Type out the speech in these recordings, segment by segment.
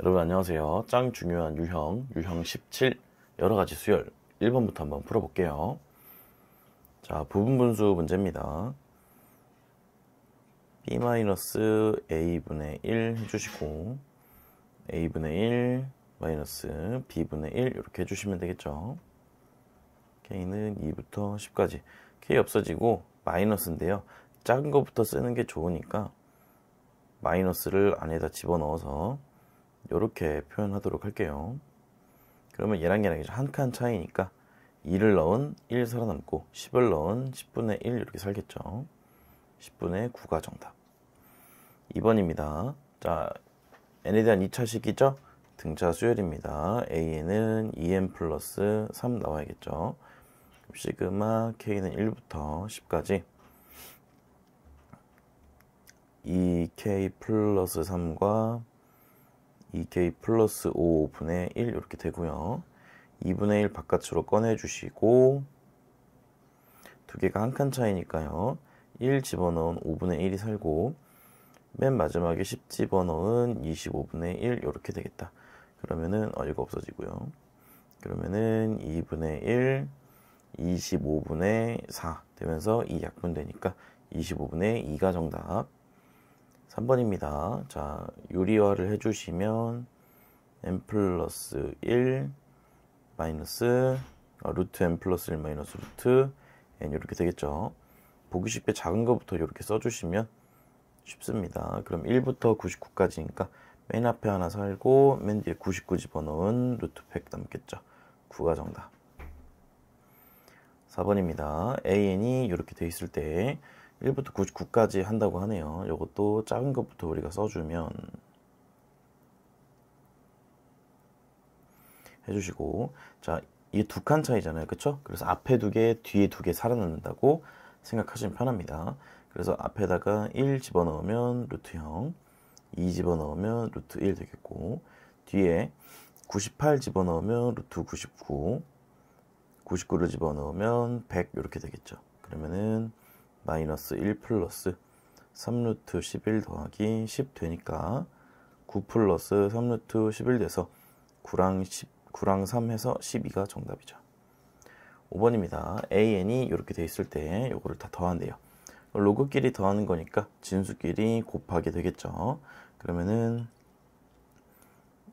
여러분 안녕하세요. 짱 중요한 유형 17 여러가지 수열 1번부터 한번 풀어볼게요. 자, 부분분수 문제입니다. b-a분의 1 해주시고 a분의 1 마이너스 b분의 1 이렇게 해주시면 되겠죠. k는 2부터 10까지 k 없어지고 마이너스인데요. 작은 것부터 쓰는 게 좋으니까 마이너스를 안에다 집어넣어서 이렇게 표현하도록 할게요. 그러면 얘랑 한 칸 차이니까 2를 넣은 1 살아남고 10을 넣은 10분의 1 이렇게 살겠죠. 10분의 9가 정답. 2번입니다. 자, n에 대한 2차식이죠. 등차 수열입니다. a는 2n 플러스 3 나와야겠죠. 시그마 k는 1부터 10까지 2k 플러스 3과 2k 플러스 5분의 1 이렇게 되고요. 2분의 1 바깥으로 꺼내주시고 두 개가 한 칸 차이니까요. 1 집어넣은 5분의 1이 살고 맨 마지막에 10 집어넣은 25분의 1 이렇게 되겠다. 그러면은 이거 없어지고요. 그러면은 2분의 1 25분의 4 되면서 2 약분되니까 25분의 2가 정답. 3번입니다. 자, 유리화를 해주시면 n 플러스 1 마이너스 루트 n 플러스 1 마이너스 루트 n 이렇게 되겠죠. 보기 쉽게 작은 것부터 이렇게 써주시면 쉽습니다. 그럼 1부터 99까지니까 맨 앞에 하나 살고 맨 뒤에 99 집어넣은 루트 100 남겠죠. 9가 정답. 4번입니다. an이 이렇게 돼 있을 때 1부터 99까지 한다고 하네요. 이것도 작은 것부터 우리가 써주면 해주시고, 자, 이게 두 칸 차이잖아요. 그쵸? 그래서 앞에 두 개, 뒤에 두 개 살아남는다고 생각하시면 편합니다. 그래서 앞에다가 1 집어넣으면 루트 0, 2 집어넣으면 루트 1 되겠고, 뒤에 98 집어넣으면 루트 99, 99를 집어넣으면 100 이렇게 되겠죠. 그러면은 마이너스 1 플러스 3루트 11 더하기 10 되니까 9 플러스 3루트 11 돼서 9랑 3 해서 12가 정답이죠. 5번입니다. an이 이렇게 돼 있을 때 요거를 다 더한대요. 로그끼리 더하는 거니까 진수끼리 곱하게 되겠죠. 그러면은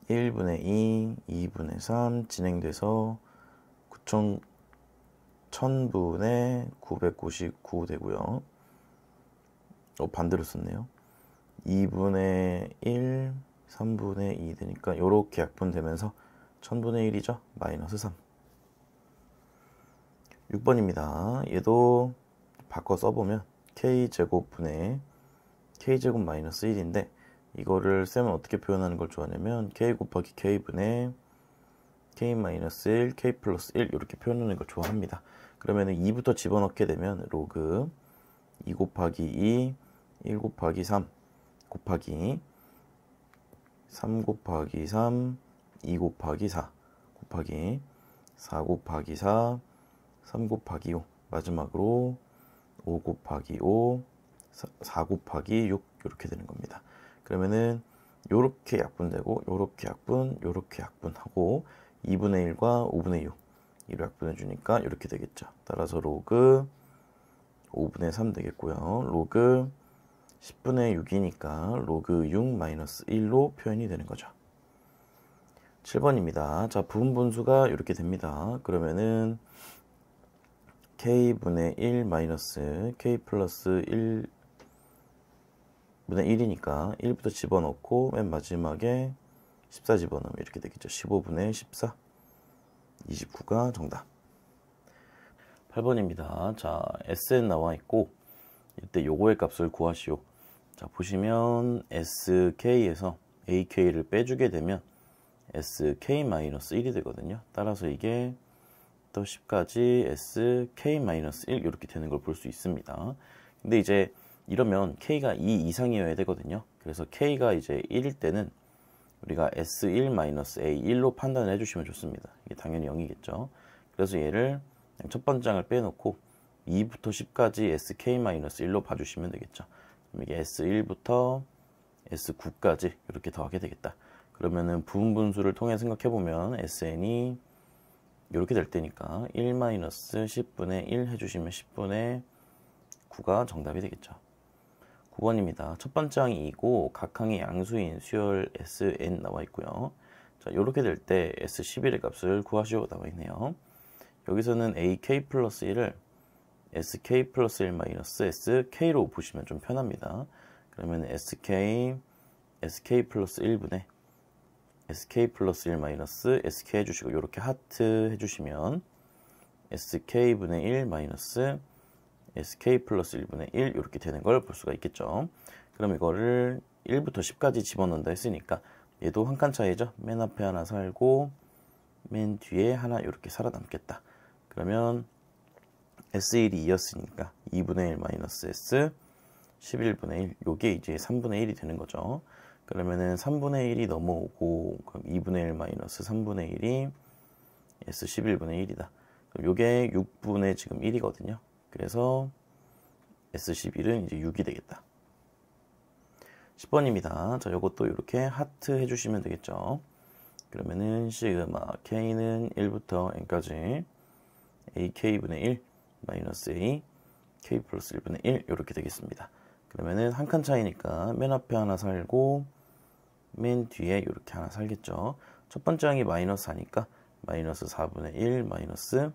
1분의 2, 2분의 3 진행돼서 1000분의 999 되고요. 반대로 썼네요. 2분의 1, 3분의 2 되니까 이렇게 약분되면서 1000분의 1이죠. 마이너스 3. 6번입니다. 얘도 바꿔 써보면 k제곱분의 k제곱 마이너스 1인데 이거를 쌤은 어떻게 표현하는 걸 좋아하냐면 k 곱하기 k분의 k 마이너스 1, k 플러스 1 이렇게 표현하는 걸 좋아합니다. 그러면은 2부터 집어넣게 되면 로그 2 곱하기 2, 1 곱하기 3 곱하기 3 곱하기 3, 2 곱하기 4 곱하기 4 곱하기 4, 3 곱하기 5 마지막으로 5 곱하기 5, 4 곱하기 6 이렇게 되는 겁니다. 그러면은 요렇게 약분되고 요렇게 약분하고 2분의 1과 5분의 6 이로 약분해 주니까 이렇게 되겠죠. 따라서 로그 5분의 3 되겠고요. 로그 10분의 6이니까 로그 6 마이너스 1로 표현이 되는 거죠. 7번입니다. 자, 부분분수가 이렇게 됩니다. 그러면은 k분의 1 마이너스 k 플러스 1 분의 1이니까 1부터 집어넣고 맨 마지막에 14 집어넣으면 이렇게 되겠죠. 15분의 14 29가 정답. 8번입니다. 자, sn 나와 있고 이때 요거의 값을 구하시오. 자, 보시면 sk에서 ak를 빼주게 되면 sk-1이 되거든요. 따라서 이게 또 10까지 sk-1 이렇게 되는 걸 볼 수 있습니다. 근데 이제 이러면 k가 2 이상이어야 되거든요. 그래서 k가 이제 1일 때는 우리가 S1-A1로 판단을 해주시면 좋습니다. 이게 당연히 0이겠죠. 그래서 얘를 첫 번째 장을 빼놓고 2부터 10까지 SK-1로 봐주시면 되겠죠. 그럼 이게 S1부터 S9까지 이렇게 더하게 되겠다. 그러면은 부분 분수를 통해 생각해보면 SN이 이렇게 될 때니까 1-10분의 1 해주시면 10분의 9가 정답이 되겠죠. 9번입니다. 첫 번째 항이 2고 각 항이 양수인 수열 SN 나와 있고요. 자, 이렇게 될 때 S11의 값을 구하시오 나와 있네요. 여기서는 AK 플러스 1을 SK 플러스 1 마이너스 SK로 보시면 좀 편합니다. 그러면 SK 플러스 1분의 SK 플러스 1 마이너스 SK 해주시고 이렇게 하트 해주시면 SK분의 1 마이너스 SK 플러스 1분의 1 이렇게 되는 걸 볼 수가 있겠죠. 그럼 이거를 1부터 10까지 집어넣는다 했으니까 얘도 한 칸 차이죠. 맨 앞에 하나 살고 맨 뒤에 하나 이렇게 살아남겠다. 그러면 S1이 2였으니까 2분의 1 마이너스 S 11분의 1 요게 이제 3분의 1이 되는 거죠. 그러면은 3분의 1이 넘어오고 그럼 2분의 1 마이너스 3분의 1이 S 11분의 1이다. 그럼 요게 6분의 지금 1이거든요. 그래서 S11은 이제 6이 되겠다. 10번입니다. 자, 요것도 이렇게 하트 해주시면 되겠죠. 그러면은 시그마 K는 1부터 N까지 AK분의 1 마이너스 A K 플러스 1분의 1 이렇게 되겠습니다. 그러면은 한 칸 차이니까 맨 앞에 하나 살고 맨 뒤에 이렇게 하나 살겠죠. 첫 번째 항이 마이너스 4니까 마이너스 4분의 1 마이너스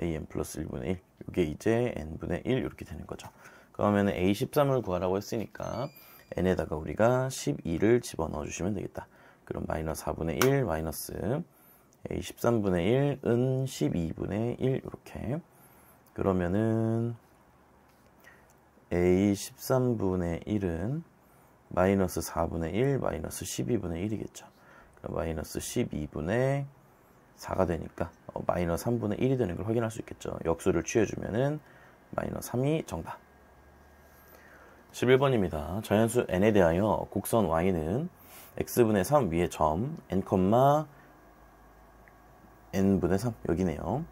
AN 플러스 1분의 1 이게 이제 N분의 1 이렇게 되는 거죠. 그러면 A13을 구하라고 했으니까 N에다가 우리가 12를 집어넣어 주시면 되겠다. 그럼 마이너스 4분의 1 마이너스 A13분의 1은 12분의 1 이렇게 그러면은 A13분의 1은 마이너스 4분의 1 마이너스 12분의 1이겠죠. 그럼 마이너스 12분의 4가 되니까 마이너스 3분의 1이 되는 걸 확인할 수 있겠죠. 역수를 취해주면은 마이너스 3이 정답. 11번입니다. 자연수 n에 대하여 곡선 y는 x분의 3 위의 점 n, n분의 3 여기네요.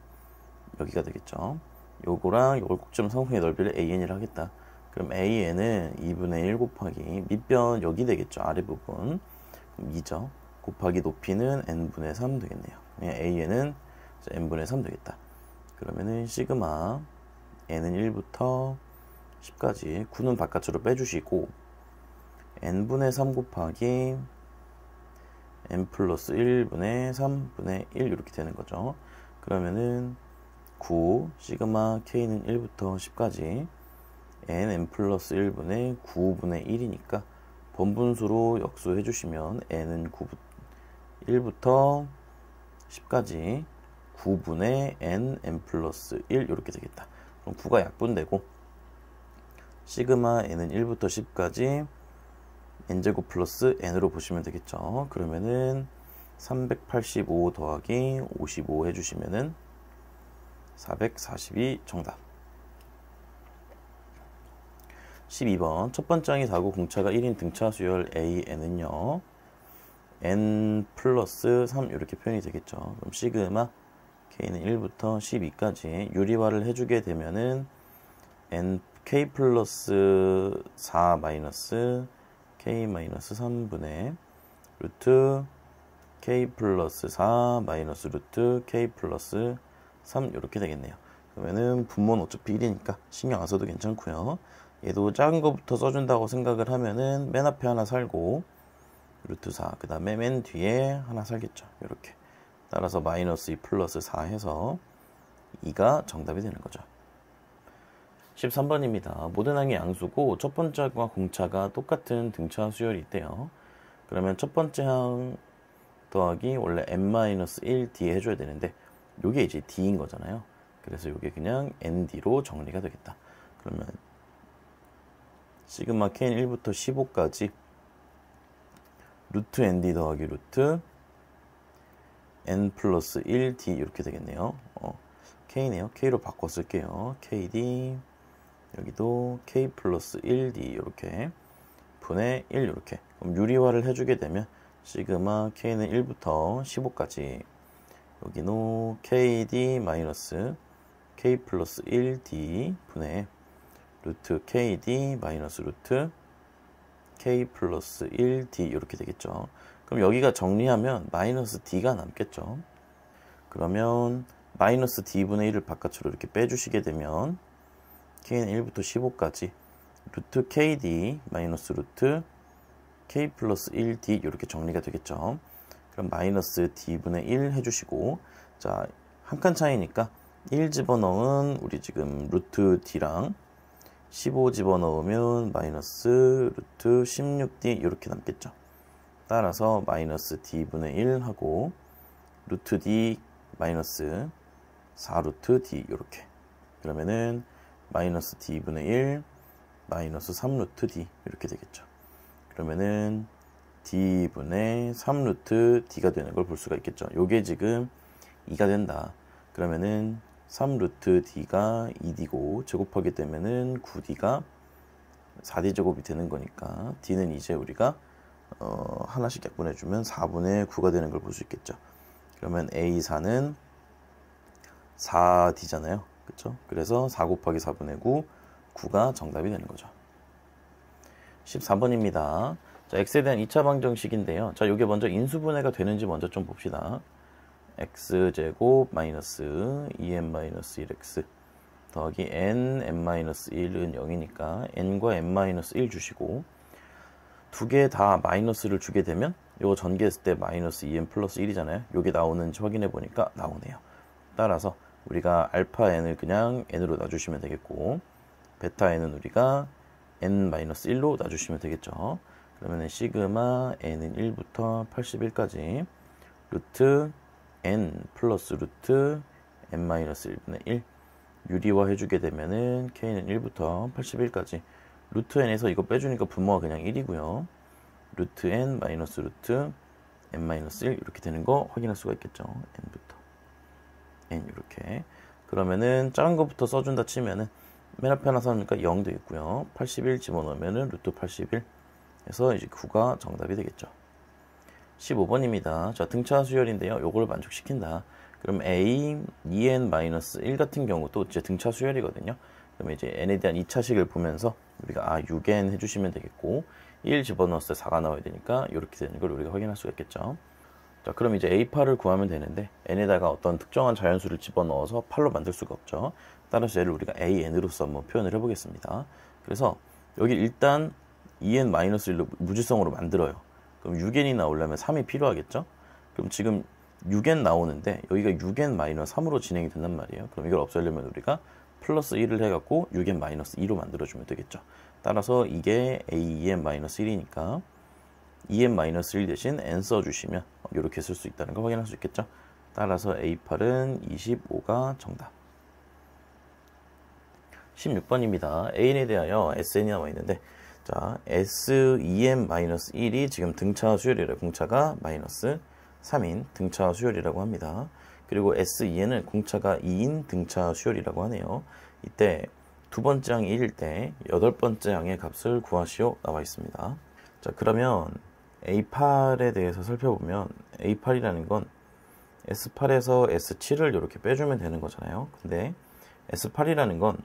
여기가 되겠죠. 요거랑 요걸 꼭지점 상공의 넓이를 an이라 하겠다. 그럼 an은 2분의 1 곱하기 밑변 여기 되겠죠. 아랫부분 2죠. 곱하기 높이는 n분의 3 되겠네요. an은 n분의 3 되겠다. 그러면은 시그마 n은 1부터 10까지 9는 바깥으로 빼주시고 n분의 3 곱하기 n 플러스 1분의 3분의 1 이렇게 되는 거죠. 그러면은 9 시그마 k는 1부터 10까지 n 플러스 1분의 9분의 1이니까 번분수로 역수해 주시면 n은 1부터 10까지 9분의 n 플러스 1 이렇게 되겠다. 그럼 9가 약분되고 시그마 n은 1부터 10까지 n제곱 플러스 n으로 보시면 되겠죠. 그러면은 385 더하기 55 해주시면은 442 정답. 12번 첫 번째 항이 4고 공차가 1인 등차 수열 AN은요 n 플러스 3 이렇게 표현이 되겠죠. 그럼 시그마 K는 1부터 12까지 유리화를 해주게 되면은 K 플러스 4 마이너스 K 마이너스 3분의 루트 K 플러스 4 마이너스 루트 K 플러스 3 이렇게 되겠네요. 그러면은 분모는 어차피 1이니까 신경 안 써도 괜찮고요. 얘도 작은 거부터 써준다고 생각을 하면은 맨 앞에 하나 살고 루트 4 그 다음에 맨 뒤에 하나 살겠죠. 이렇게 따라서 마이너스 2 플러스 4 해서 2가 정답이 되는 거죠. 13번입니다. 모든 항이 양수고 첫 번째 항과 공차가 똑같은 등차 수열이 있대요. 그러면 첫 번째 항 더하기 원래 n-1 뒤에 해줘야 되는데 요게 이제 d인 거잖아요. 그래서 요게 그냥 nd로 정리가 되겠다. 그러면 시그마 k는 1부터 15까지 루트 nd 더하기 루트 n 플러스 1d 이렇게 되겠네요. k네요. k로 바꿔 쓸게요. kd 여기도 k 플러스 1d 이렇게 분의 1 이렇게 그럼 유리화를 해주게 되면 시그마 k는 1부터 15까지 여기는 kd 마이너스 k 플러스 1d 분의 루트 kd 마이너스 루트 k 플러스 1d 이렇게 되겠죠. 그럼 여기가 정리하면 마이너스 d가 남겠죠. 그러면 마이너스 d분의 1을 바깥으로 이렇게 빼주시게 되면 k는 1부터 15까지 루트 kd 마이너스 루트 k 플러스 1d 이렇게 정리가 되겠죠. 그럼 마이너스 d분의 1 해주시고, 자, 한 칸 차이니까 1 집어넣은 우리 지금 루트 d랑 15 집어넣으면 마이너스 루트 16d 이렇게 남겠죠. 따라서 마이너스 d분의 1 하고 루트 d 마이너스 4루트 d 이렇게, 그러면은 마이너스 d분의 1 마이너스 3루트 d 이렇게 되겠죠. 그러면은 d분의 3루트 d가 되는 걸 볼 수가 있겠죠. 요게 지금 2가 된다. 그러면은 3루트 d가 2d고 제곱하게 되면은 9d가 4d 제곱이 되는 거니까 d는 이제 우리가 하나씩 약분해주면 4분의 9가 되는 걸 볼 수 있겠죠. 그러면 A4는 4d잖아요. 그쵸? 그래서 4 곱하기 4분의 9, 9가 정답이 되는 거죠. 14번입니다. 자, x에 대한 2차 방정식인데요. 자, 요게 먼저 인수분해가 되는지 먼저 좀 봅시다. x제곱 마이너스 2n-1x 더하기 n-1은 0이니까 n과 n-1 주시고, 두 개 다 마이너스를 주게 되면 요거 전개했을 때 마이너스 2n 플러스 1이잖아요. 요게 나오는지 확인해 보니까 나오네요. 따라서 우리가 알파 n을 그냥 n으로 놔주시면 되겠고, 베타 n은 우리가 n-1로 놔주시면 되겠죠. 그러면 시그마 n은 1부터 81까지 루트 n 플러스 루트 n-1분의 1 유리화 해주게 되면은 k는 1부터 81까지 루트 n에서 이거 빼주니까 분모가 그냥 1이고요. 루트 n 마이너스 루트 n-1 이렇게 되는 거 확인할 수가 있겠죠. n부터 n 이렇게. 그러면은 작은 것부터 써준다 치면은 맨 앞에 하나 써놓으니까 0 되겠고요. 81 집어넣으면은 루트 81 해서 이제 9가 정답이 되겠죠. 15번입니다. 자, 등차 수열인데요. 요걸 만족시킨다. 그럼 A, 2n-1 같은 경우도 이제 등차 수열이거든요. 그러면 이제 n에 대한 2차식을 보면서 우리가 6n 해주시면 되겠고, 1 집어넣었을 때 4가 나와야 되니까 이렇게 되는 걸 우리가 확인할 수가 있겠죠. 자, 그럼 이제 A8을 구하면 되는데 n에다가 어떤 특정한 자연수를 집어넣어서 8로 만들 수가 없죠. 따라서 얘를 우리가 AN으로서 한번 표현을 해보겠습니다. 그래서 여기 일단 2n-1로 무지성으로 만들어요. 그럼 6n이 나오려면 3이 필요하겠죠? 그럼 지금 6n 나오는데 여기가 6n-3으로 진행이 된단 말이에요. 그럼 이걸 없애려면 우리가 플러스 1을 해갖고 6n-2로 만들어주면 되겠죠. 따라서 이게 A2n-1이니까 2n-1 대신 n 써주시면 이렇게 쓸 수 있다는 걸 확인할 수 있겠죠. 따라서 A8은 25가 정답. 16번입니다. An에 대하여 SN이 나와 있는데, 자, S2n-1이 지금 등차 수열이래요. 공차가 마이너스 3인 등차 수열이라고 합니다. 그리고 S2n은 공차가 2인 등차 수열이라고 하네요. 이때 두 번째 항이 1일 때 여덟 번째 항의 값을 구하시오 나와 있습니다. 자, 그러면 A8에 대해서 살펴보면 A8이라는 건 S8에서 S7을 이렇게 빼주면 되는 거잖아요. 근데 S8이라는 건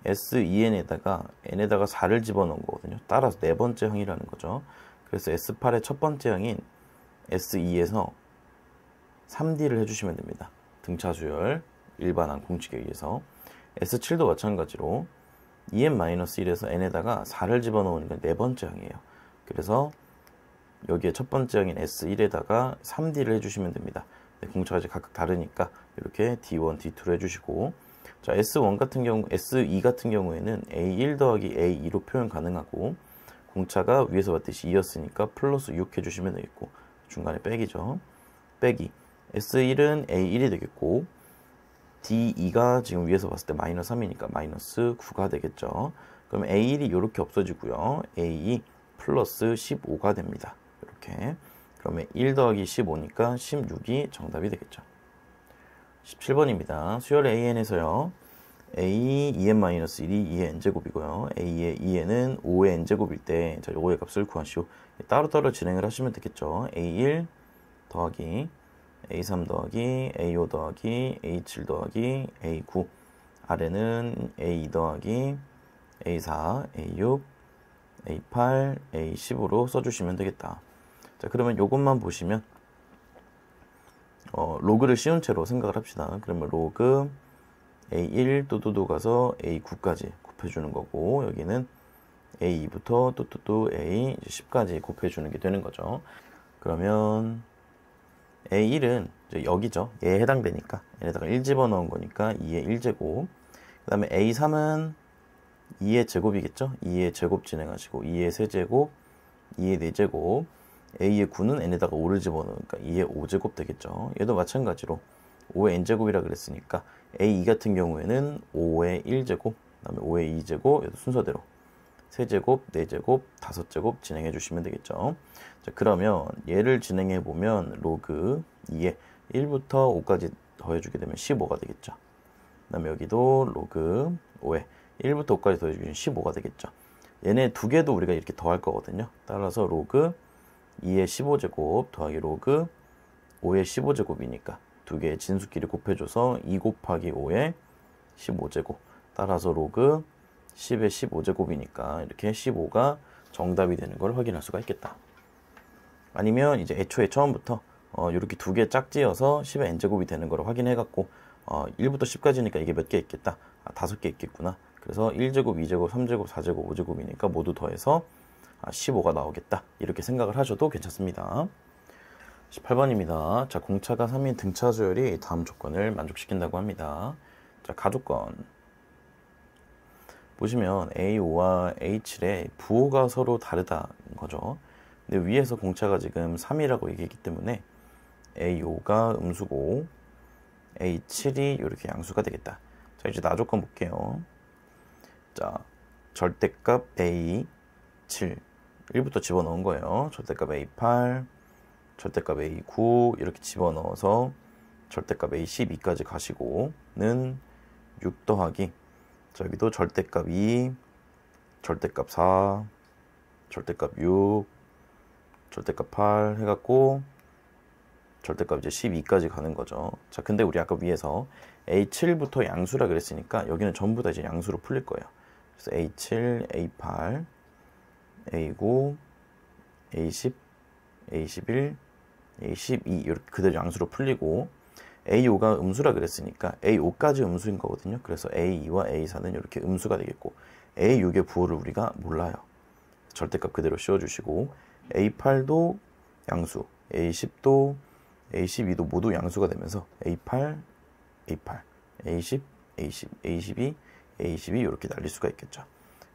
S2n에다가 n에다가 4를 집어넣은 거거든요. 따라서 네 번째 항이라는 거죠. 그래서 S8의 첫 번째 항인 S2에서 3D를 해주시면 됩니다. 등차 수열 일반항 공식에 의해서. S7도 마찬가지로 2n-1에서 n에다가 4를 집어넣으니까 네 번째 항이에요. 그래서 여기에 첫 번째 항인 S1에다가 3D를 해주시면 됩니다. 네, 공차가 이제 각각 다르니까 이렇게 D1, D2로 해주시고, 자, S1 같은 경우, S2 같은 경우에는 A1 더하기 A2로 표현 가능하고, 공차가 위에서 봤듯이 2였으니까 플러스 6 해주시면 되겠고, 중간에 빼기죠. 빼기. S1은 A1이 되겠고, D2가 지금 위에서 봤을 때 마이너스 3이니까 마이너스 9가 되겠죠. 그럼 A1이 이렇게 없어지고요. A2 플러스 15가 됩니다. 이렇게. 그러면 1 더하기 15니까 16이 정답이 되겠죠. 17번입니다. 수열 AN에서요. A 2n-1이 2의 n제곱이고요. A의 2n은 5의 n제곱일 때, 자, 요거의 값을 구하시오. 따로따로 진행을 하시면 되겠죠. A1 더하기 A3 더하기 A5 더하기 A7 더하기 A9, 아래는 A2 더하기 A4, A6, A8, A10으로 써주시면 되겠다. 자, 그러면 요것만 보시면 로그를 씌운 채로 생각을 합시다. 그러면 로그 A1 또또또 가서 A9까지 곱해주는 거고, 여기는 A2부터 또또또 A10까지 곱해주는 게 되는 거죠. 그러면 A1은 여기죠. 얘에 해당되니까 얘에다가 1 집어넣은 거니까 2의 1제곱. 그 다음에 A3은 2의 제곱이겠죠. 2의 제곱 진행하시고 2의 세제곱, 2의 4제곱. A의 9는 n에다가 5를 집어넣으니까 2의 5제곱 되겠죠. 얘도 마찬가지로 5의 n제곱이라 그랬으니까 A2 같은 경우에는 5의 1제곱, 그 다음에 5의 2제곱, 얘도 순서대로 세제곱, 4제곱, 5제곱 진행해 주시면 되겠죠. 자, 그러면 얘를 진행해 보면 로그 2에 1부터 5까지 더해주게 되면 15가 되겠죠. 그 다음에 여기도 로그 5에 1부터 5까지 더해주면 15가 되겠죠. 얘네 두 개도 우리가 이렇게 더할 거거든요. 따라서 로그 2의 15제곱 더하기 로그 5의 15제곱이니까 두 개의 진수끼리 곱해줘서 2 곱하기 5의 15제곱. 따라서 로그 10의 15제곱이니까 이렇게 15가 정답이 되는 걸 확인할 수가 있겠다. 아니면 이제 애초에 처음부터 이렇게 두 개 짝지어서 10의 n제곱이 되는 걸 확인해갖고 1부터 10까지니까 이게 몇 개 있겠다? 5개 있겠구나. 그래서 1제곱, 2제곱, 3제곱, 4제곱, 5제곱이니까 모두 더해서 15가 나오겠다. 이렇게 생각을 하셔도 괜찮습니다. 18번입니다. 자, 공차가 3인 등차 수열이 다음 조건을 만족시킨다고 합니다. 자, 가조건. 보시면 A5와 A7의 부호가 서로 다르다는 거죠. 근데 위에서 공차가 지금 3이라고 얘기했기 때문에 A5가 음수고 A7이 이렇게 양수가 되겠다. 자, 이제 나조건 볼게요. 자, 절대값 A7 1부터 집어넣은 거예요. 절대값 A8, 절대값 A9 이렇게 집어넣어서 절대값 A12까지 가시고는 6 더하기, 저기도 절대값 2, 절대값 4, 절대값 6, 절대값 8 해갖고 절대값 이제 12까지 가는 거죠. 자, 근데 우리 아까 위에서 A7부터 양수라 그랬으니까 여기는 전부 다 이제 양수로 풀릴 거예요. 그래서 A7, A8, A9, A10, A11, A12 이렇게 그대로 양수로 풀리고, A5가 음수라 그랬으니까 A5까지 음수인 거거든요. 그래서 A2와 A4는 이렇게 음수가 되겠고, A6의 부호를 우리가 몰라요. 절대값 그대로 씌워주시고, A8도 양수, A10도, A12도 모두 양수가 되면서 A8, A8, A10, A10, A12, A12 이렇게 날릴 수가 있겠죠.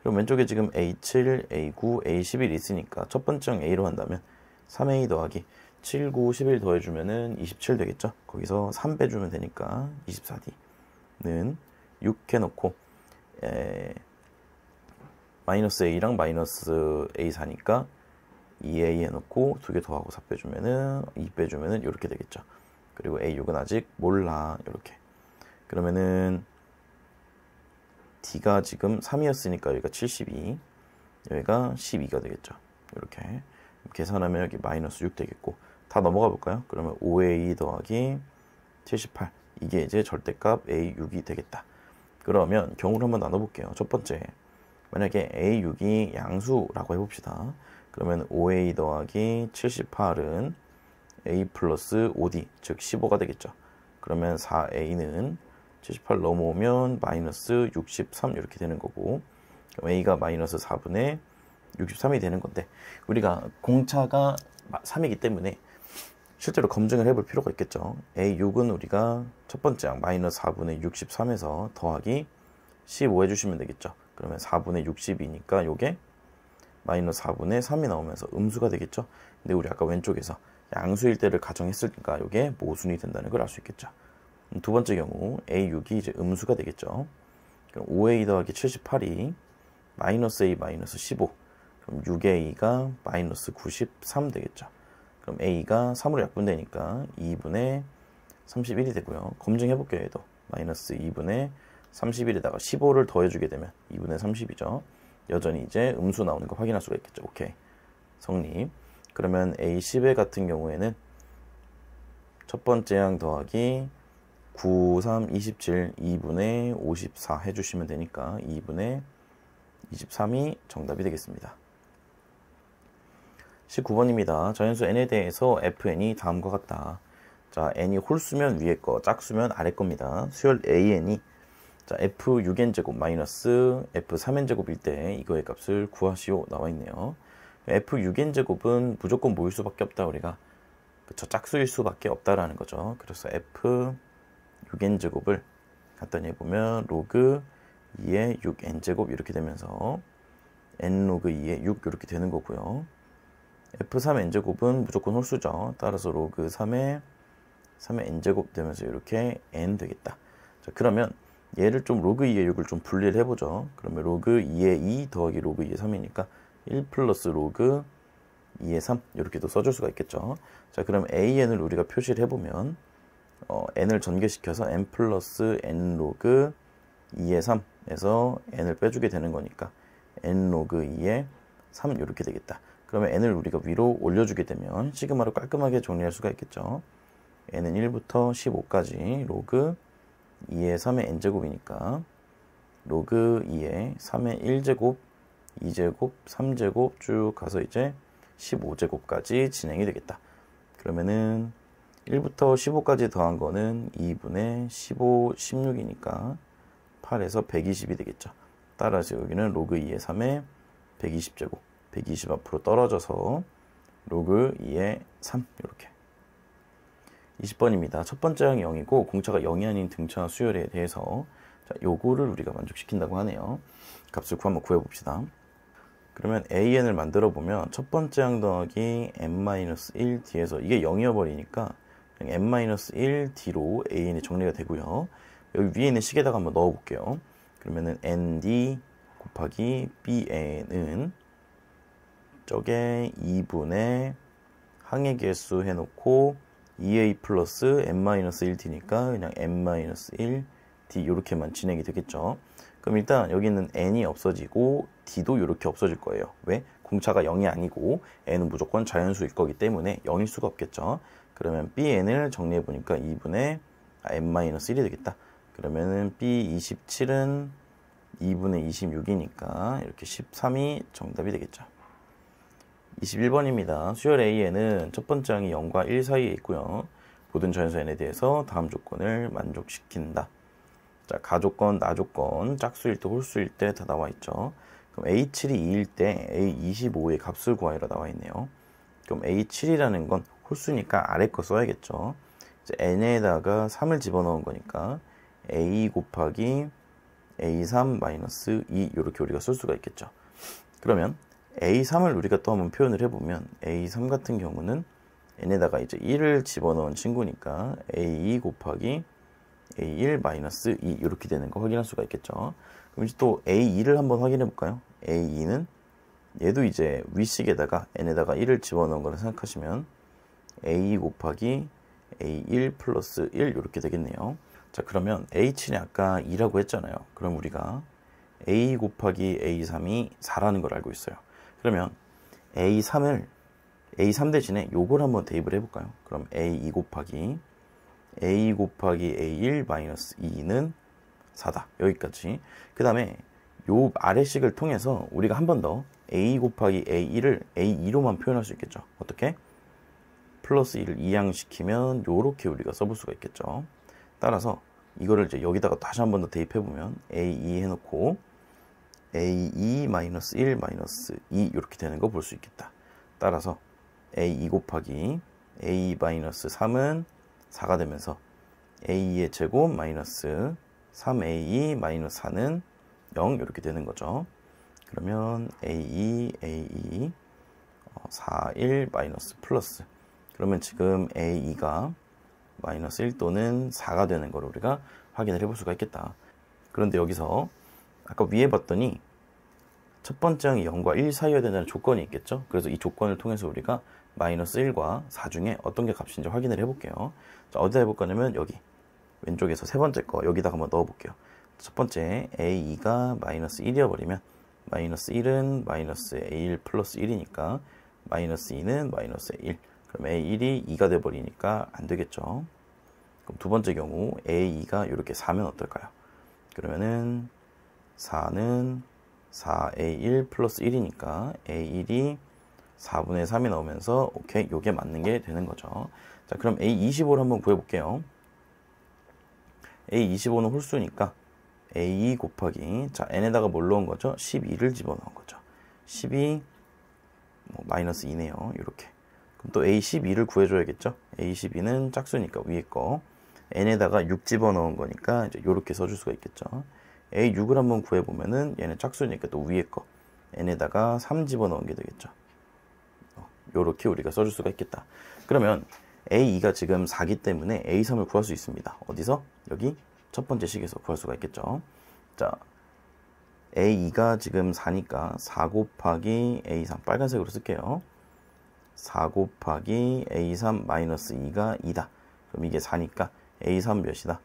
그럼 왼쪽에 지금 A7, A9, A11 있으니까 첫 번째 A로 한다면 3A 더하기 7, 9, 11 더해주면은 27 되겠죠. 거기서 3 빼주면 되니까 24D는 6 해놓고 마이너스 A랑 마이너스 A4니까 2A 해놓고 2개 더하고 4 빼주면은 2 빼주면은 이렇게 되겠죠. 그리고 A6은 아직 몰라. 이렇게. 그러면은 D가 지금 3이었으니까 여기가 72, 여기가 12가 되겠죠. 이렇게 계산하면 여기 마이너스 6 되겠고, 다 넘어가 볼까요? 그러면 5A 더하기 78, 이게 이제 절대값 A6이 되겠다. 그러면 경우를 한번 나눠볼게요. 첫 번째, 만약에 A6이 양수라고 해봅시다. 그러면 5A 더하기 78은 A 플러스 5D, 즉 15가 되겠죠. 그러면 4A는 78 넘어오면 마이너스 63 이렇게 되는 거고, A가 마이너스 4분의 63이 되는 건데, 우리가 공차가 3이기 때문에 실제로 검증을 해볼 필요가 있겠죠. A6은 우리가 첫 번째 항 마이너스 4분의 63에서 더하기 15 해주시면 되겠죠. 그러면 4분의 60이니까 요게 마이너스 4분의 3이 나오면서 음수가 되겠죠. 근데 우리 아까 왼쪽에서 양수일 때를 가정했으니까 요게 모순이 된다는 걸 알 수 있겠죠. 두 번째 경우 A6이 이제 음수가 되겠죠. 그럼 5A 더하기 78이 마이너스 A 마이너스 15, 그럼 6A가 마이너스 93 되겠죠. 그럼 A가 3으로 약분되니까 2분의 31이 되고요. 검증해 볼게요. 얘도 마이너스 2분의 31에다가 15를 더해주게 되면 2분의 30이죠. 여전히 이제 음수 나오는 거 확인할 수가 있겠죠. 오케이, 성립. 그러면 A10의 같은 경우에는 첫 번째 항 더하기 9, 3, 27, 2분의 54 해주시면 되니까 2분의 23이 정답이 되겠습니다. 19번입니다. 자연수 n에 대해서 fn이 다음과 같다. 자, n이 홀수면 위에 거, 짝수면 아래 겁니다. 수열 an이 자, f6n제곱 마이너스 f3n제곱일 때 이거의 값을 구하시오 나와 있네요. f6n제곱은 무조건 모일 수밖에 없다 우리가. 그쵸, 짝수일 수밖에 없다라는 거죠. 그래서 f6n제곱을 간단히 해보면 로그 2의 6n제곱 이렇게 되면서 n 로그 2의 6 이렇게 되는 거고요. f3n제곱은 무조건 홀수죠. 따라서 로그 3의 n제곱 되면서 이렇게 n 되겠다. 자, 그러면 얘를 좀 로그 2의 6을 좀 분리를 해보죠. 그러면 로그 2의 2 더하기 로그 2의 3이니까 1 플러스 로그 2의 3 이렇게도 써줄 수가 있겠죠. 자, 그럼 an을 우리가 표시를 해보면 n을 전개시켜서 n 플러스 n 로그 2의 3에서 n을 빼주게 되는 거니까 n 로그 2의 3 이렇게 되겠다. 그러면 n을 우리가 위로 올려주게 되면 시그마로 깔끔하게 정리할 수가 있겠죠. n은 1부터 15까지 로그 2의 3의 n제곱이니까 로그 2의 3의 1제곱, 2제곱, 3제곱 쭉 가서 이제 15제곱까지 진행이 되겠다. 그러면은 1부터 15까지 더한 거는 2분의 15, 16이니까 8에서 120이 되겠죠. 따라서 여기는 로그 2의 3의 120제곱, 120 앞으로 떨어져서 로그 2의 3 이렇게. 20번입니다. 첫 번째 항이 0이고 공차가 0이 아닌 등차 수열에 대해서 자, 요거를 우리가 만족시킨다고 하네요. 값을 한번 구해봅시다. 그러면 an을 만들어 보면 첫 번째 항 더하기 n-1d에서 이게 0이어 버리니까 n-1d로 an이 정리가 되고요. 여기 위에 있는 식에다가 한번 넣어 볼게요. 그러면은 nd 곱하기 bn은 저게 2분의 항의 개수 해놓고 2a 플러스 n-1d니까 그냥 n-1d 이렇게만 진행이 되겠죠. 그럼 일단 여기 있는 n이 없어지고 d도 이렇게 없어질 거예요. 왜? 공차가 0이 아니고 n은 무조건 자연수일 거기 때문에 0일 수가 없겠죠. 그러면 bn을 정리해 보니까 2분의 n-1이 되겠다. 그러면은 b27은 2분의 26이니까 이렇게 13이 정답이 되겠죠. 21번입니다. 수열 A에는 첫 번째 항이 0과 1 사이에 있고요. 모든 자연수 n에 대해서 다음 조건을 만족시킨다. 자, 가조건, 나조건, 짝수일 때, 홀수일 때 다 나와 있죠. 그럼 A7이 2일 때 A25의 값을 구하여라 나와 있네요. 그럼 A7이라는 건 홀수니까 아래 거 써야겠죠. 이제 n에다가 3을 집어넣은 거니까 A 곱하기 A3 마이너스 2 이렇게 우리가 쓸 수가 있겠죠. 그러면 A3을 우리가 또 한번 표현을 해보면 A3 같은 경우는 n에다가 이제 1을 집어넣은 친구니까 A2 곱하기 A1 마이너스 2 이렇게 되는 거 확인할 수가 있겠죠. 그럼 이제 또 A2를 한번 확인해 볼까요? A2는 얘도 이제 위식에다가 n에다가 1을 집어넣은 거를 생각하시면 A2 곱하기 A1 플러스 1 이렇게 되겠네요. 자, 그러면 A7이 아까 2라고 했잖아요. 그럼 우리가 A 곱하기 A3이 4라는 걸 알고 있어요. 그러면 A3 대신에 요걸 한번 대입을 해볼까요? 그럼 A2 곱하기 A1 마이너스 2는 4다. 여기까지. 그 다음에 요 아래식을 통해서 우리가 한 번 더 A 곱하기 A1을 A2로만 표현할 수 있겠죠. 어떻게? 플러스 2를 이항시키면 요렇게 우리가 써볼 수가 있겠죠. 따라서 이거를 이제 여기다가 다시 한 번 더 대입해보면 A2 해놓고 A2 마이너스 1 마이너스 2 이렇게 되는 거 볼 수 있겠다. 따라서 A2 곱하기 A 마이너스 3은 4가 되면서 A2의 제곱 마이너스 3A2 마이너스 4는 0 이렇게 되는 거죠. 그러면 A2 4, 1 마이너스 플러스 그러면 지금 A2가 마이너스 1 또는 4가 되는 걸 우리가 확인을 해볼 수가 있겠다. 그런데 여기서 아까 위에 봤더니 첫 번째 항이 0과 1 사이여야 된다는 조건이 있겠죠. 그래서 이 조건을 통해서 우리가 마이너스 1과 4 중에 어떤 게 값인지 확인을 해볼게요. 자, 어디다 해볼 거냐면 여기 왼쪽에서 세 번째 거 여기다가 한번 넣어볼게요. 첫 번째 A2가 마이너스 1이어 버리면 마이너스 1은 마이너스 A1 플러스 1이니까 마이너스 2는 마이너스 1 그럼 A1이 2가 돼버리니까 안 되겠죠. 그럼 두 번째 경우 A2가 이렇게 4면 어떨까요? 그러면은 4는 4A1 플러스 1이니까 A1이 4분의 3이 나오면서 오케이, 요게 맞는 게 되는 거죠. 자, 그럼 A25를 한번 구해볼게요. A25는 홀수니까 A 곱하기, 자, n에다가 뭘 넣은 거죠? 12를 집어넣은 거죠. 12 마이너스 2네요. 이렇게. 그럼 또 A12를 구해줘야겠죠? A12는 짝수니까 위에 거. n에다가 6 집어넣은 거니까 이제 이렇게 써줄 수가 있겠죠. A6을 한번 구해보면은 얘는 짝수니까 또 위에 거. n에다가 3 집어넣은 게 되겠죠. 요렇게 우리가 써줄 수가 있겠다. 그러면 A2가 지금 4기 때문에 A3을 구할 수 있습니다. 어디서? 여기 첫 번째 식에서 구할 수가 있겠죠. 자, A2가 지금 4니까 4 곱하기 A3 빨간색으로 쓸게요. 4 곱하기 A3 마이너스 2가 2다. 그럼 이게 4니까 A3 몇이다?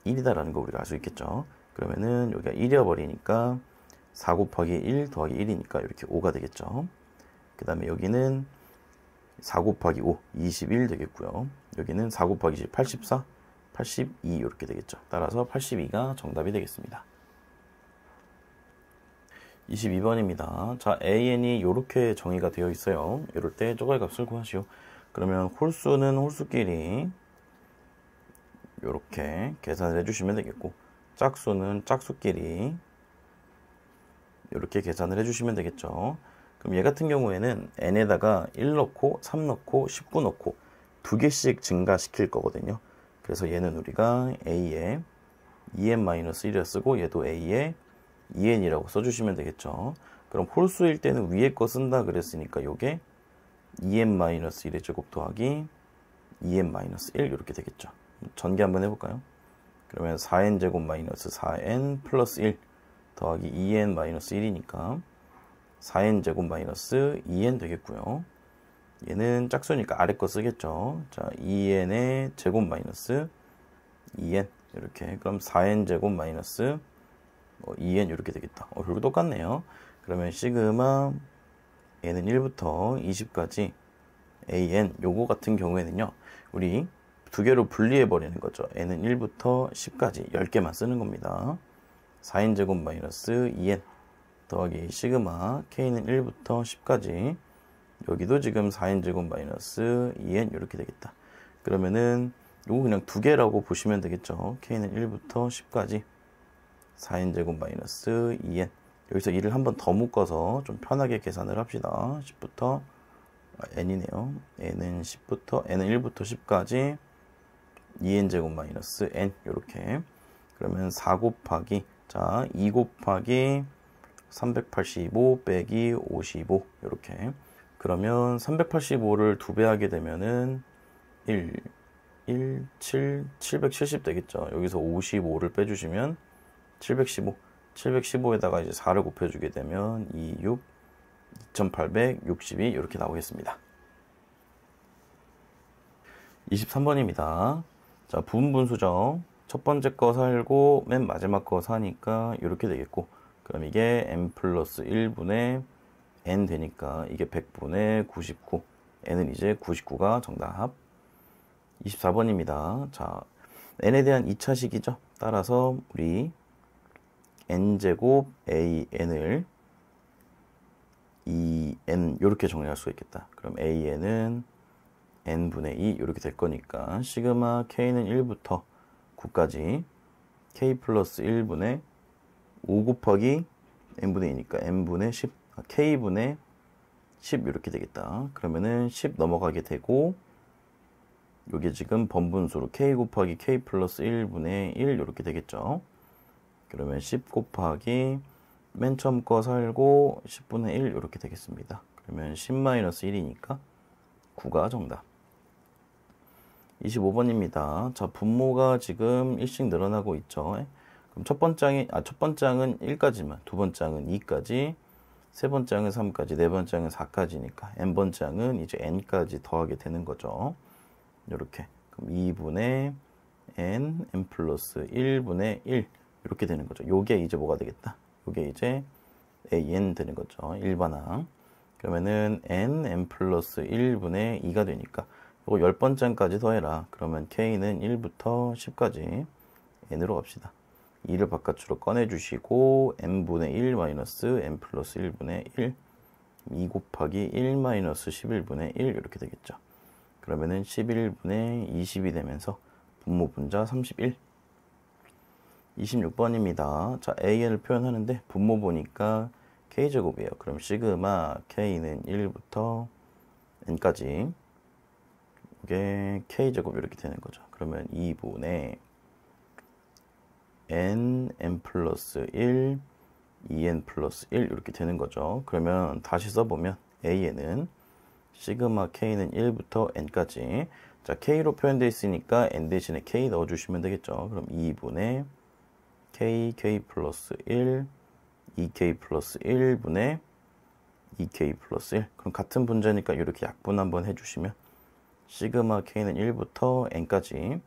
1이다 라는 거 우리가 알 수 있겠죠. 그러면은 여기가 1이어 버리니까 4 곱하기 1 더하기 1이니까 이렇게 5가 되겠죠. 그 다음에 여기는 4 곱하기 5, 21 되겠고요. 여기는 4 곱하기 10, 84, 82 이렇게 되겠죠. 따라서 82가 정답이 되겠습니다. 22번입니다. 자, AN이 이렇게 정의가 되어 있어요. 이럴 때 쪼갈 값을 구하시오. 그러면 홀수는 홀수끼리 이렇게 계산을 해주시면 되겠고, 짝수는 짝수끼리 이렇게 계산을 해주시면 되겠죠. 그럼 얘 같은 경우에는 n에다가 1 넣고 3 넣고 19 넣고 두 개씩 증가시킬 거거든요. 그래서 얘는 우리가 a에 2n-1을 쓰고 얘도 a에 2n이라고 써주시면 되겠죠. 그럼 홀수일 때는 위에 거 쓴다 그랬으니까 요게 2n-1의 제곱 더하기 2n-1 이렇게 되겠죠. 전개 한번 해볼까요? 그러면 4n 제곱 마이너스 4n 플러스 1 더하기 2n-1이니까 4n 제곱 마이너스 2n 되겠고요. 얘는 짝수니까 아래 거 쓰겠죠. 자, 2n의 제곱 마이너스 2n 이렇게. 그럼 4n 제곱 마이너스 2n 이렇게 되겠다. 결국 똑같네요. 그러면 시그마 n은 1부터 20까지 an 요거 같은 경우에는요. 우리 두 개로 분리해 버리는 거죠. n은 1부터 10까지 10개만 쓰는 겁니다. 4n 제곱 마이너스 2n 더하기 시그마 k는 1부터 10까지 여기도 지금 4n 제곱 마이너스 2n 이렇게 되겠다. 그러면은 요거 그냥 두 개라고 보시면 되겠죠. k는 1부터 10까지 4n 제곱 마이너스 2n 여기서 2를 한 번 더 묶어서 좀 편하게 계산을 합시다. 10부터 n이네요. n은 1부터 10까지 2n 제곱 마이너스 n 이렇게. 그러면 4 곱하기 자 2 곱하기 385 빼기 55 이렇게. 그러면 385를 2배 하게 되면은 770 되겠죠. 여기서 55를 빼주시면 715에다가 이제 4를 곱해주게 되면 2862 이렇게 나오겠습니다. 23번입니다. 자, 부분분수죠. 첫 번째 거 살고 맨 마지막 거 사니까 이렇게 되겠고, 그럼 이게 n 플러스 1분의 n 되니까 이게 100분의 99, n은 이제 99가 정답. 24번입니다. 자, n에 대한 2차식이죠. 따라서 우리 n제곱 an을 2n 이렇게 정리할 수가 있겠다. 그럼 an은 n분의 2 이렇게 될 거니까 시그마 k는 1부터 9까지 k 플러스 1분의 5 곱하기 n분의 2니까 n분의 10 k분의 10 이렇게 되겠다. 그러면은 10 넘어가게 되고 요게 지금 번분수로 k 곱하기 k 플러스 1분의 1 이렇게 되겠죠. 그러면 10 곱하기 맨 처음 거 살고 10분의 1 이렇게 되겠습니다. 그러면 10-1이니까 9가 정답. 25번입니다. 자, 분모가 지금 1씩 늘어나고 있죠. 그럼 첫 번째 항은 1까지만, 두 번째 항은 2까지, 세 번째 항은 3까지, 네 번째 항은 4까지니까 n번째 항은 이제 n까지 더하게 되는 거죠. 이렇게. 그럼 2분의 n 플러스 1분의 1 이렇게 되는 거죠. 요게 이제 뭐가 되겠다? 요게 이제 an 되는 거죠. 일반항. 그러면은 n 플러스 1분의 2가 되니까 이거 10번째까지 더해라. 그러면 k는 1부터 10까지 n으로 갑시다. 2를 바깥으로 꺼내주시고 n분의 1 마이너스 n 플러스 1분의 1 2 곱하기 1 마이너스 11분의 1 이렇게 되겠죠. 그러면은 11분의 20이 되면서 분모 분자 31. 26번입니다. 자, AN을 표현하는데 분모 보니까 K제곱이에요. 그럼 시그마 K는 1부터 N까지 이게 K제곱 이렇게 되는 거죠. 그러면 2분의 N 플러스 1, 2N 플러스 1 이렇게 되는 거죠. 그러면 다시 써보면 AN은 시그마 K는 1부터 N까지. 자, K로 표현되어 있으니까 N 대신에 K 넣어주시면 되겠죠. 그럼 2분의 K 플러스 1, 2K 플러스 1분의 2K 플러스 1. 그럼 같은 분자니까 이렇게 약분 한번 해주시면 시그마 K는 1부터 N까지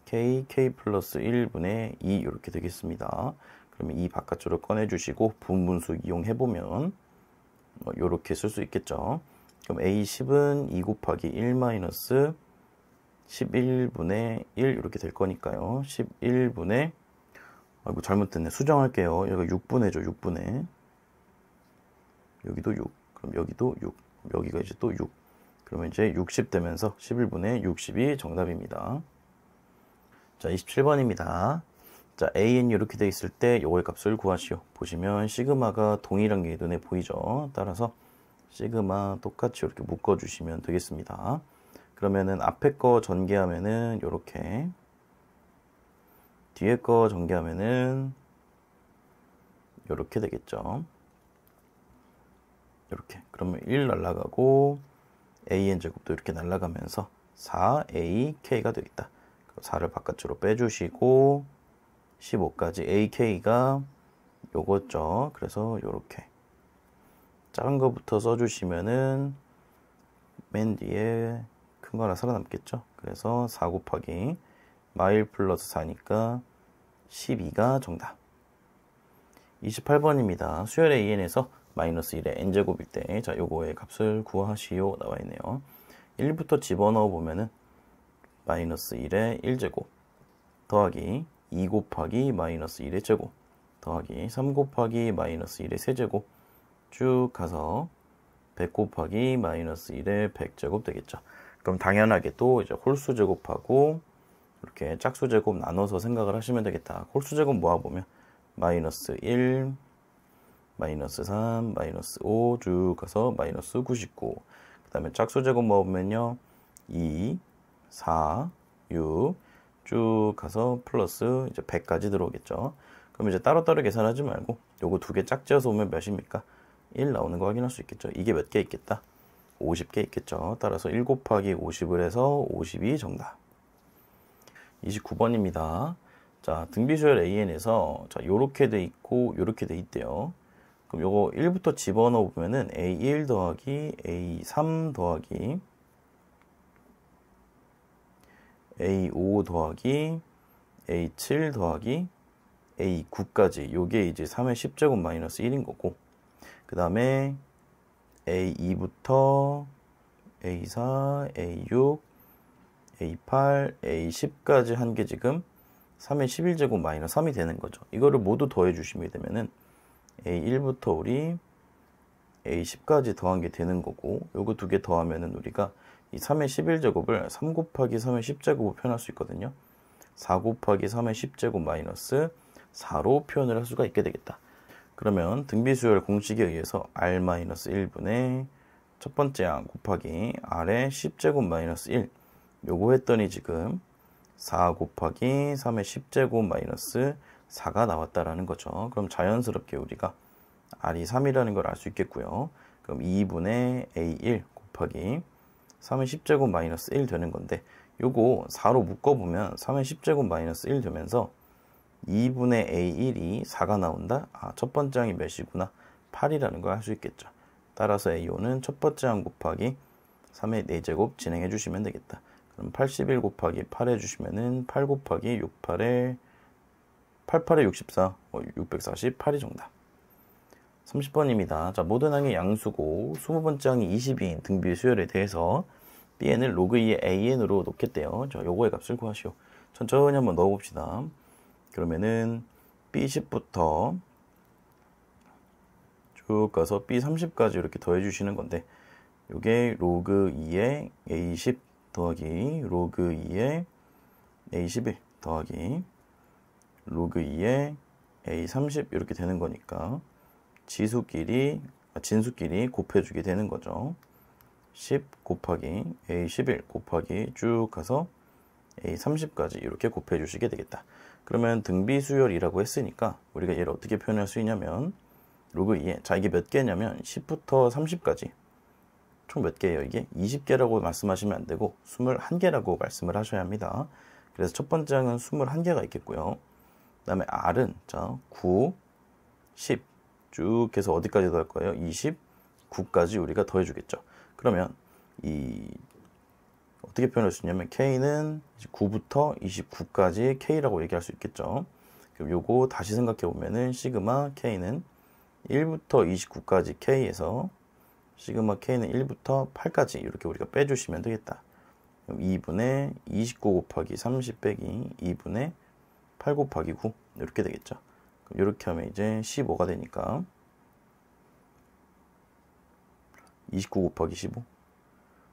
K 플러스 1분의 2 이렇게 되겠습니다. 그러면 이 바깥쪽으로 꺼내주시고 분분수 이용해보면 이렇게 쓸 수 있겠죠. 그럼 A10은 2 곱하기 1 마이너스 11분의 1 이렇게 될 거니까요. 11분의 아이고 잘못됐네. 수정할게요. 여기가 6분의죠. 6분의. 여기도 6. 그럼 여기도 6. 여기가 이제 또 6. 그러면 이제 60 되면서 11분의 60이 정답입니다. 자, 27번입니다. 자, AN이 이렇게 돼 있을 때 요거의 값을 구하시오. 보시면 시그마가 동일한 게 눈에 보이죠. 따라서 시그마 똑같이 이렇게 묶어주시면 되겠습니다. 그러면은 앞에 거 전개하면은 요렇게, 뒤에 거 전개하면은 요렇게 되겠죠. 이렇게. 그러면 1 날라가고 AN 제곱도 이렇게 날라가면서 4AK가 되겠다. 4를 바깥으로 빼주시고 15까지 AK가 요거죠. 그래서 요렇게 작은 거부터 써주시면은 맨 뒤에 큰 거 하나 살아남겠죠. 그래서 4 곱하기 마일 플러스 4니까 12가 정답. 28번입니다. 수열 AN에서 마이너스 1의 n제곱일 때, 자, 요거의 값을 구하시오 나와 있네요. 1부터 집어넣어 보면은 마이너스 1의 1제곱 더하기 2 곱하기 마이너스 1의 제곱 더하기 3 곱하기 마이너스 1의 세제곱 쭉 가서 100 곱하기 마이너스 1의 100제곱 되겠죠. 그럼 당연하게 또 이제 홀수 제곱하고 이렇게 짝수 제곱 나눠서 생각을 하시면 되겠다. 홀수 제곱 모아보면 마이너스 1, 마이너스 3, 마이너스 5 쭉 가서 마이너스 99. 그 다음에 짝수 제곱 모아보면요 2, 4, 6 쭉 가서 플러스 이제 100까지 들어오겠죠. 그럼 이제 따로따로 계산하지 말고 요거 두 개 짝지어서 오면 몇입니까? 1 나오는 거 확인할 수 있겠죠. 이게 몇 개 있겠다? 50개 있겠죠. 따라서 1 곱하기 50을 해서 50이 정답. 29번입니다. 자, 등비수열 AN에서 자, 요렇게 돼 있고 요렇게 돼 있대요. 그럼 요거 1부터 집어넣어 보면은 A1 더하기 A3 더하기 A5 더하기 A7 더하기 A9까지 요게 이제 3의 10제곱 마이너스 1인 거고, 그 다음에 A2부터 A4, A6, A8, A10까지 한 게 지금 3의 11제곱 마이너스 3이 되는 거죠. 이거를 모두 더해 주시면 되면은 A1부터 우리 A10까지 더한 게 되는 거고, 요거 두 개 더하면은 우리가 이 3의 11제곱을 3 곱하기 3의 10제곱으로 표현할 수 있거든요. 4 곱하기 3의 10제곱 마이너스 4로 표현을 할 수가 있게 되겠다. 그러면 등비수열 공식에 의해서 R-1분의 첫 번째 항 곱하기 R의 10제곱 마이너스 1 요거 했더니 지금 4 곱하기 3의 10제곱 마이너스 4가 나왔다라는 거죠. 그럼 자연스럽게 우리가 R이 3이라는 걸 알 수 있겠고요. 그럼 2분의 A1 곱하기 3의 10제곱 마이너스 1 되는 건데, 요거 4로 묶어보면 3의 10제곱 마이너스 1 되면서 2분의 A1이 4가 나온다? 아, 첫 번째 항이 몇이구나? 8이라는 걸 알 수 있겠죠. 따라서 A5는 첫 번째 항 곱하기 3의 4제곱 진행해 주시면 되겠다. 그럼 81 곱하기 8 해주시면은 8 곱하기 6, 8에 88에 64, 648이 정답. 30번입니다. 자, 모든 항이 양수고 20번째 항이 20인 등비의 수열에 대해서 bn을 로그 2의 an으로 놓겠대요. 자, 요거의 값을 구하시오. 천천히 한번 넣어봅시다. 그러면은 B10부터 쭉 쭉 가서 B30까지 이렇게 더해 주시는 건데, 요게 로그 2의 A10 더하기 로그 2의 A11 더하기 로그 2의 A30 이렇게 되는 거니까 진수끼리 곱해주게 되는 거죠. 10 곱하기 A11 곱하기 쭉 가서 A30까지 이렇게 곱해주시게 되겠다. 그러면 등비수열이라고 했으니까 우리가 얘를 어떻게 표현할 수 있냐면 로그 2에, 자 이게 몇 개냐면 10부터 30까지 총 몇 개예요? 이게 20개라고 말씀하시면 안 되고 21개라고 말씀을 하셔야 합니다. 그래서 첫 번째 항은 21개가 있겠고요. 그 다음에 R은 자 9, 10 쭉 해서 어디까지 더할 거예요? 29까지 우리가 더해주겠죠. 그러면 이 어떻게 표현할 수 있냐면 K는 9부터 29까지 K라고 얘기할 수 있겠죠. 그럼 요거 다시 생각해 보면은 시그마 K는 1부터 29까지 K에서 시그마 K는 1부터 8까지 이렇게 우리가 빼주시면 되겠다. 그럼 2분의 29 곱하기 30 빼기 2분의 8 곱하기 9 이렇게 되겠죠. 그럼 이렇게 하면 이제 15가 되니까 29 곱하기 15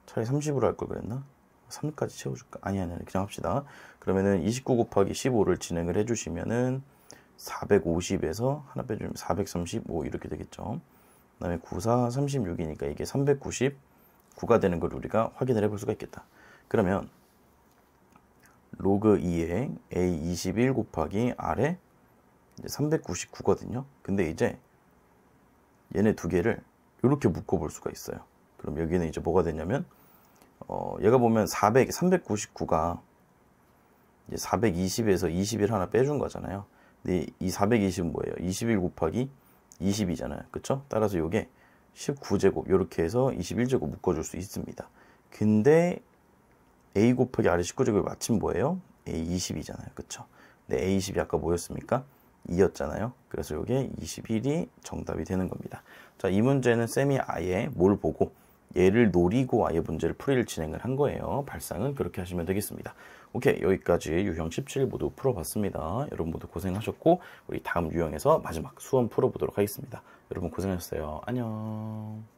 차라리 30으로 할 걸 그랬나? 3까지 채워줄까? 아니 그냥 합시다. 그러면은 29 곱하기 15를 진행을 해주시면은 450에서 하나 빼주면 435 이렇게 되겠죠. 그 다음에 94, 36이니까 이게 399가 되는 걸 우리가 확인을 해볼 수가 있겠다. 그러면 로그 2에 A21 곱하기 R에 399거든요. 근데 이제 얘네 두 개를 이렇게 묶어볼 수가 있어요. 그럼 여기는 이제 뭐가 되냐면 얘가 보면 399가 이제 420에서 21 하나 빼준 거잖아요. 근데 이 420은 뭐예요? 21 곱하기 20이잖아요. 그쵸? 따라서 요게 19제곱 이렇게 해서 21제곱 묶어줄 수 있습니다. 근데 A 곱하기 R의 19제곱이 마침 뭐예요? A20이잖아요. 그쵸? 근데 A20이 아까 뭐였습니까? 2였잖아요. 그래서 요게 21이 정답이 되는 겁니다. 자, 이 문제는 쌤이 아예 뭘 보고 얘를 노리고 아예 문제를 풀이를 진행을 한 거예요. 발상은 그렇게 하시면 되겠습니다. 오케이, 여기까지 유형 17 모두 풀어봤습니다. 여러분 모두 고생하셨고 우리 다음 유형에서 마지막 수험 풀어보도록 하겠습니다. 여러분 고생하셨어요. 안녕.